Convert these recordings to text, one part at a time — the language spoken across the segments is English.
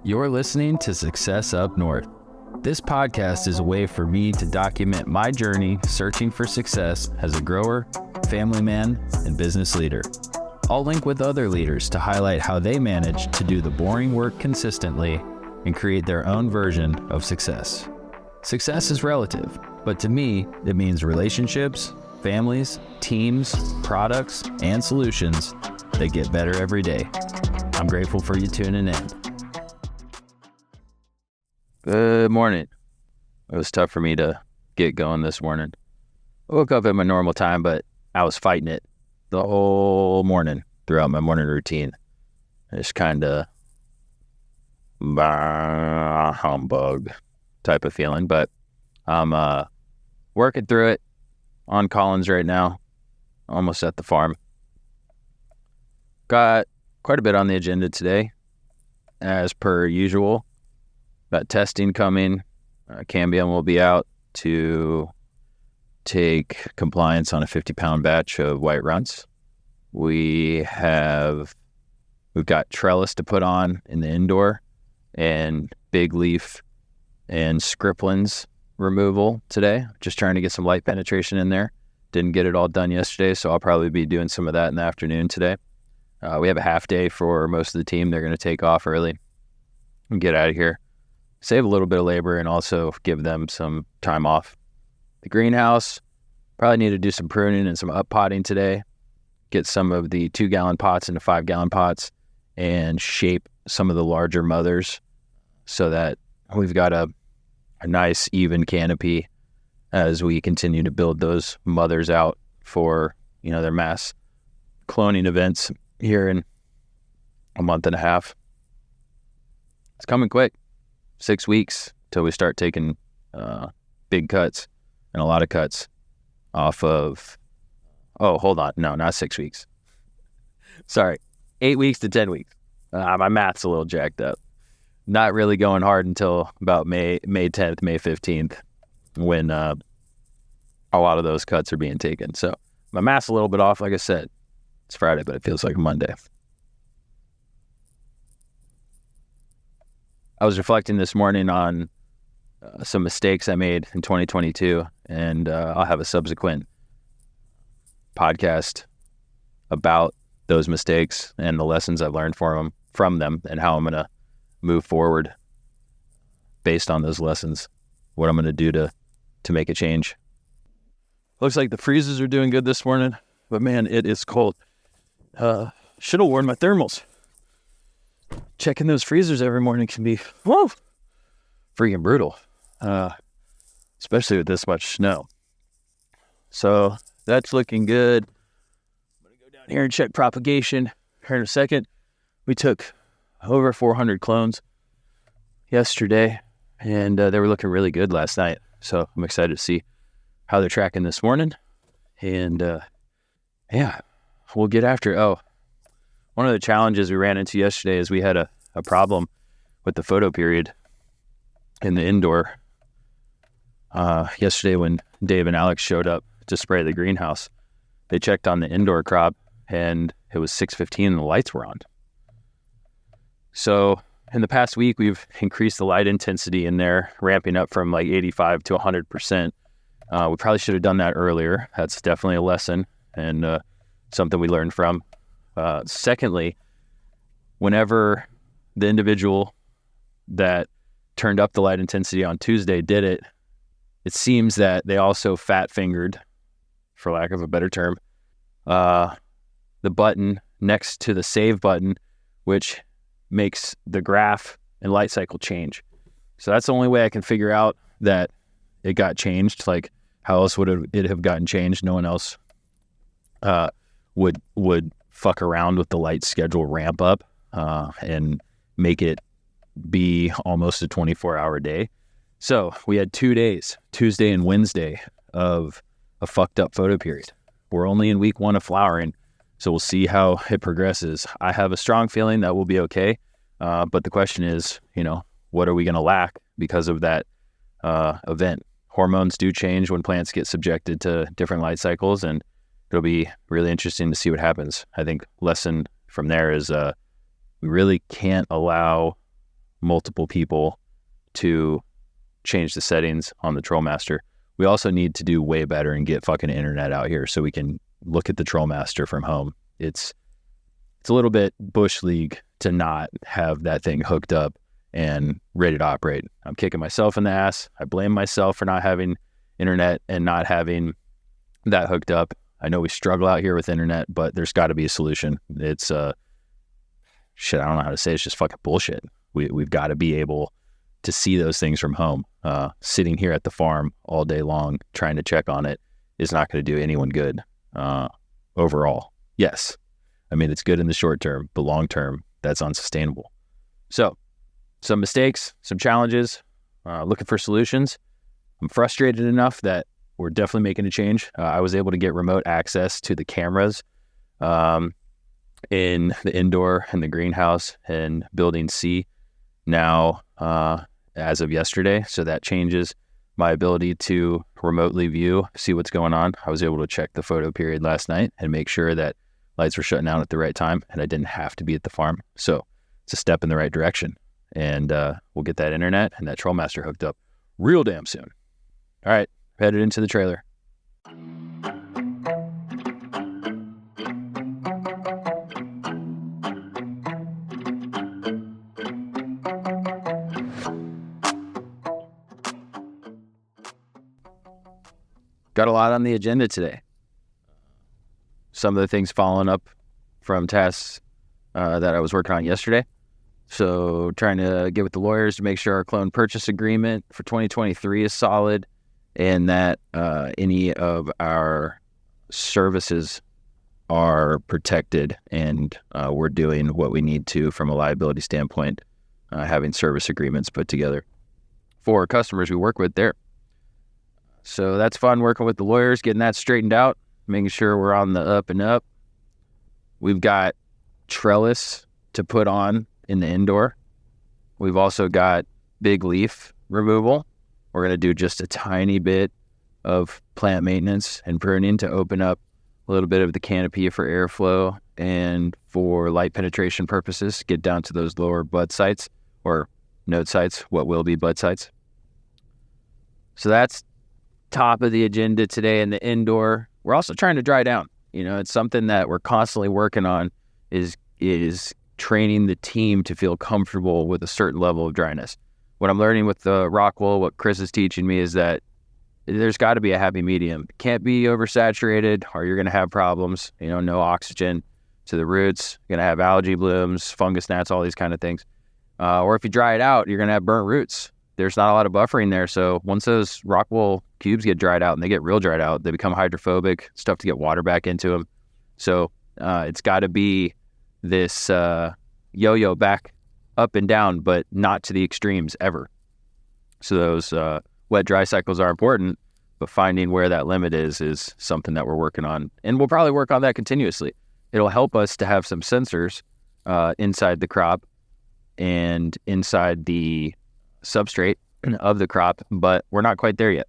You're listening to Success Up North. This podcast is a way for me to document my journey searching for success as a grower, family man, and business leader. I'll link with other leaders to highlight how they manage to do the boring work consistently and create their own version of success. Success is relative, but to me, it means relationships, families, teams, products, and solutions that get better every day. I'm grateful for you tuning in. Good morning. It was tough for me to get going this morning. I woke up at my normal time, but I was fighting it the whole morning throughout my morning routine. It's kind of humbug type of feeling, but I'm working through it on Collins right now, almost at the farm. Got quite a bit on the agenda today, as per usual. Got testing coming. Cambium will be out to take compliance on a 50-pound batch of white runts. We've got trellis to put on in the indoor and big leaf and scriplins removal today. Just trying to get some light penetration in there. Didn't get it all done yesterday, so I'll probably be doing some of that in the afternoon today. We have a half day for most of the team. They're going to take off early and get out of here. Save a little bit of labor and also give them some time off. The greenhouse, probably need to do some pruning and some up-potting today. Get some of the 2-gallon pots into 5-gallon pots and shape some of the larger mothers so that we've got a nice even canopy as we continue to build those mothers out for, their mass cloning events here in a month and a half. It's coming quick. 6 weeks till we start taking big cuts and a lot of cuts off of, hold on. No, not 6 weeks. Sorry. 8 weeks to 10 weeks. My math's a little jacked up. Not really going hard until about May 10th, May 15th, when a lot of those cuts are being taken. So my math's a little bit off. Like I said, it's Friday, but it feels like a Monday. I was reflecting this morning on some mistakes I made in 2022, and I'll have a subsequent podcast about those mistakes and the lessons I've learned from them and how I'm going to move forward based on those lessons, what I'm going to do to make a change. Looks like the freezers are doing good this morning, but man, it is cold. Should have worn my thermals. Checking those freezers every morning can be, freaking brutal, especially with this much snow. So that's looking good. I'm going to go down here and check propagation here in a second. We took over 400 clones yesterday, and they were looking really good last night. So I'm excited to see how they're tracking this morning. And we'll get after it. One of the challenges we ran into yesterday is we had a problem with the photoperiod in the indoor. Yesterday when Dave and Alex showed up to spray the greenhouse, they checked on the indoor crop and it was 6:15 and the lights were on. So in the past week, we've increased the light intensity in there, ramping up from like 85 to 100%. We probably should have done that earlier. That's definitely a lesson and something we learned from. Secondly, whenever the individual that turned up the light intensity on Tuesday did it, it seems that they also fat-fingered, for lack of a better term, the button next to the save button, which makes the graph and light cycle change. So that's the only way I can figure out that it got changed. Like, how else would it have gotten changed? No one else would fuck around with the light schedule ramp up and make it be almost a 24-hour day. So we had 2 days, Tuesday and Wednesday, of a fucked up photoperiod. We're only in week 1 of flowering, so we'll see how it progresses. I have a strong feeling that we'll be okay, but the question is, what are we going to lack because of that event? Hormones do change when plants get subjected to different light cycles, and it'll be really interesting to see what happens. I think lesson from there is we really can't allow multiple people to change the settings on the TrollMaster. We also need to do way better and get fucking internet out here so we can look at the TrollMaster from home. It's a little bit bush league to not have that thing hooked up and ready to operate. I'm kicking myself in the ass. I blame myself for not having internet and not having that hooked up. I know we struggle out here with internet, but there's got to be a solution. It's shit, I don't know how to say it. It's just fucking bullshit. We've got to be able to see those things from home. Sitting here at the farm all day long trying to check on it is not going to do anyone good overall. Yes, I mean, it's good in the short term, but long term, that's unsustainable. So some mistakes, some challenges, looking for solutions. I'm frustrated enough that we're definitely making a change. I was able to get remote access to the cameras in the indoor and the greenhouse and building C now as of yesterday. So that changes my ability to remotely view, see what's going on. I was able to check the photo period last night and make sure that lights were shutting down at the right time and I didn't have to be at the farm. So it's a step in the right direction. And we'll get that internet and that TrollMaster hooked up real damn soon. All right, headed into the trailer. Got a lot on the agenda today. Some of the things following up from tasks that I was working on yesterday. So trying to get with the lawyers to make sure our clone purchase agreement for 2023 is solid and that any of our services are protected and we're doing what we need to from a liability standpoint, having service agreements put together for customers we work with there. So that's fun working with the lawyers, getting that straightened out, making sure we're on the up and up. We've got trellis to put on in the indoor. We've also got big leaf removal. We're going to do just a tiny bit of plant maintenance and pruning to open up a little bit of the canopy for airflow and for light penetration purposes, get down to those lower bud sites or node sites, what will be bud sites. So that's top of the agenda today in the indoor. We're also trying to dry down. You know, it's something that we're constantly working on is training the team to feel comfortable with a certain level of dryness. What I'm learning with the rock wool, what Chris is teaching me is that there's got to be a happy medium. It can't be oversaturated or you're going to have problems. You know, no oxygen to the roots. You're going to have algae blooms, fungus gnats, all these kind of things. Or if you dry it out, you're going to have burnt roots. There's not a lot of buffering there. So once those rock wool cubes get dried out and they get real dried out, they become hydrophobic, it's tough to get water back into them. So it's got to be this yo-yo back up and down, but not to the extremes ever. So those wet-dry cycles are important, but finding where that limit is something that we're working on. And we'll probably work on that continuously. It'll help us to have some sensors inside the crop and inside the substrate of the crop, but we're not quite there yet.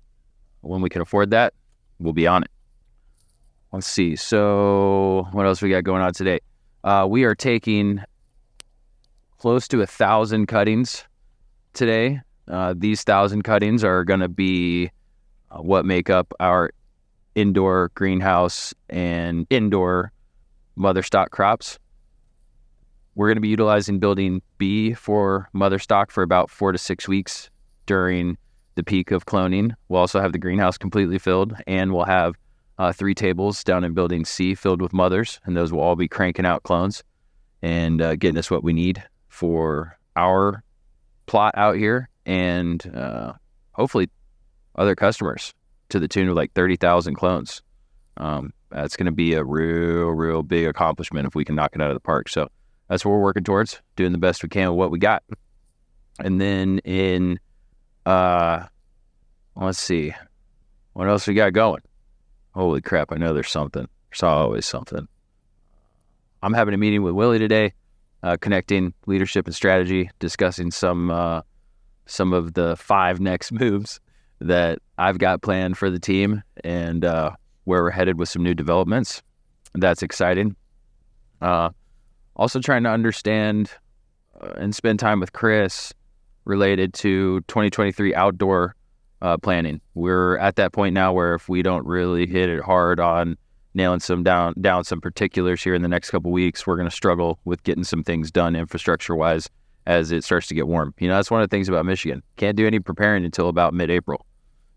When we can afford that, we'll be on it. Let's see. So what else we got going on today? We are taking close to 1,000 cuttings today. These 1,000 cuttings are going to be what make up our indoor greenhouse and indoor mother stock crops. We're going to be utilizing building B for mother stock for about 4 to 6 weeks during the peak of cloning. We'll also have the greenhouse completely filled, and we'll have 3 tables down in building C filled with mothers, and those will all be cranking out clones and getting us what we need for our plot out here and hopefully other customers to the tune of like 30,000 clones. That's going to be a real big accomplishment if we can knock it out of the park. So that's what we're working towards, doing the best we can with what we got. And then in, let's see, what else we got going? Holy crap, I know there's something. There's always something. I'm having a meeting with Willie today, connecting leadership and strategy, discussing some of the 5 next moves that I've got planned for the team and where we're headed with some new developments. That's exciting. Also trying to understand and spend time with Chris related to 2023 outdoor planning. We're at that point now where if we don't really hit it hard on nailing some down some particulars here in the next couple weeks, we're going to struggle with getting some things done infrastructure wise as it starts to get warm. That's one of the things about Michigan. Can't do any preparing until about mid-April.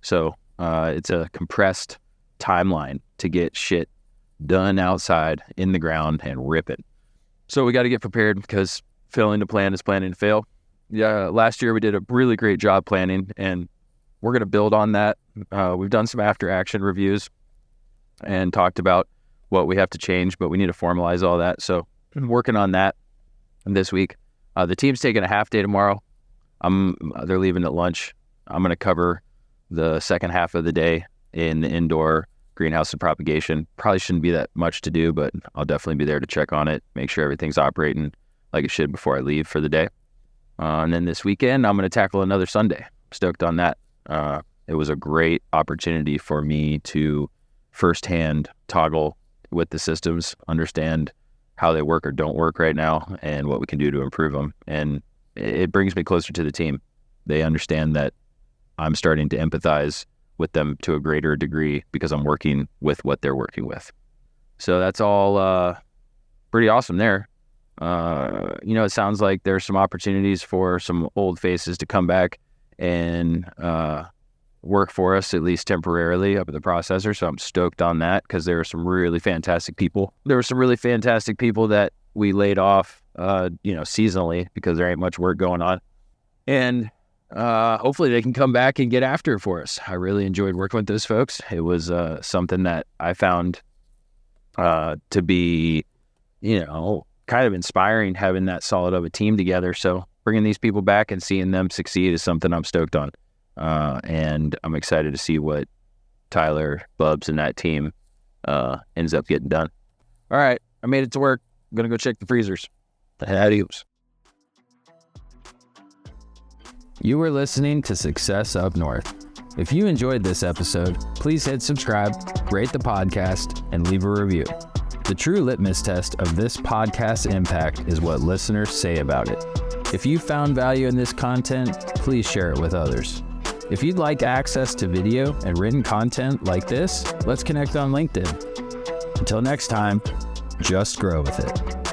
So it's a compressed timeline to get shit done outside in the ground and rip it. So we got to get prepared because failing to plan is planning to fail. Yeah, last year we did a really great job planning, and we're going to build on that. We've done some after action reviews and talked about what we have to change, but we need to formalize all that. So I'm working on that this week. The team's taking a half day tomorrow. They're leaving at lunch. I'm going to cover the second half of the day in the indoor greenhouse and propagation. Probably shouldn't be that much to do, but I'll definitely be there to check on it, make sure everything's operating like it should before I leave for the day. And then this weekend, I'm going to tackle another Sunday. Stoked on that. It was a great opportunity for me to firsthand toggle with the systems, understand how they work or don't work right now, and what we can do to improve them. And it brings me closer to the team. They understand that I'm starting to empathize with them to a greater degree because I'm working with what they're working with. So that's all pretty awesome there. It sounds like there's some opportunities for some old faces to come back and work for us, at least temporarily, up at the processor. So I'm stoked on that because there are some really fantastic people. There were some really fantastic people that we laid off, seasonally because there ain't much work going on. And hopefully they can come back and get after it for us. I really enjoyed working with those folks. It was something that I found to be, kind of inspiring, having that solid of a team together. So bringing these people back and seeing them succeed is something I'm stoked on. And I'm excited to see what Tyler, Bubs, and that team ends up getting done. All right, I made it to work. I'm going to go check the freezers. Adios. You were listening to Success Up North. If you enjoyed this episode, please hit subscribe, rate the podcast, and leave a review. The true litmus test of this podcast's impact is what listeners say about it. If you found value in this content, please share it with others. If you'd like access to video and written content like this, let's connect on LinkedIn. Until next time, just grow with it.